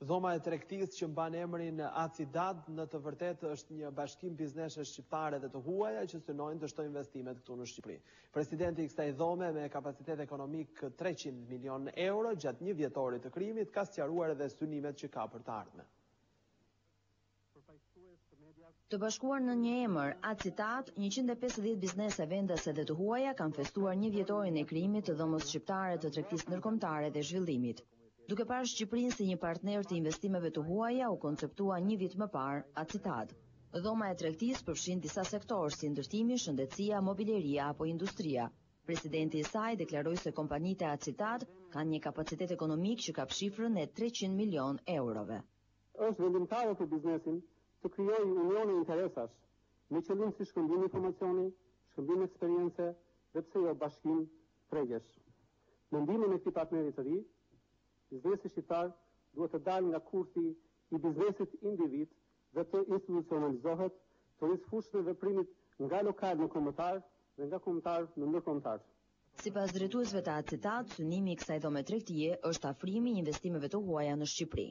Dhoma e tregtisë që mban emrin Acidad në të vërtetë është një bashkim biznesesh shqiptare dhe të huaja që synojnë të shtojnë investimet këtu në Shqipëri. Presidenti i kësaj dhome me kapacitet ekonomik 300 milion euro gjatë një vjetori të krijimit ka sqaruar edhe synimet që ka për të ardhmen. Të bashkuar në një emër, Acitat, 150 biznese vendase dhe të huaja kanë festuar një vjetorin e krijimit të dhomës shqiptare të tregtisë ndërkombëtare dhe zhvillimit. Duke parë Shqipërinë si një partner të investimeve të huaja, u konceptua një vit më parë Acitat. Dhoma e tregtisë përfshin disa sektorë si ndërtimi, shëndetësia, mobileria apo industria. Presidenti i saj deklaroi se kompanitë e Acitat kanë një kapacitet ekonomik që kap shifrën e 300 milion eurove. Është vendimtare për biznesin të krijojë unione interesash me qëllim si shkëmbim informacioni, shkëmbim eksperience dhe pse jo bashkim tregjesh. Me ndihmën e këtij partneri të ri, biznesi shqiptar duhet të dalë nga kurthi i biznesit individ dhe të institucionalizohet, të rrisë fushën e veprimit nga lokal në kombëtar dhe nga kombëtar në ndërkombëtar. Sipas drejtuesve të Acitat, synimi i kësaj dhome tregtie është afrimi i investimeve të huaja në Shqipëri.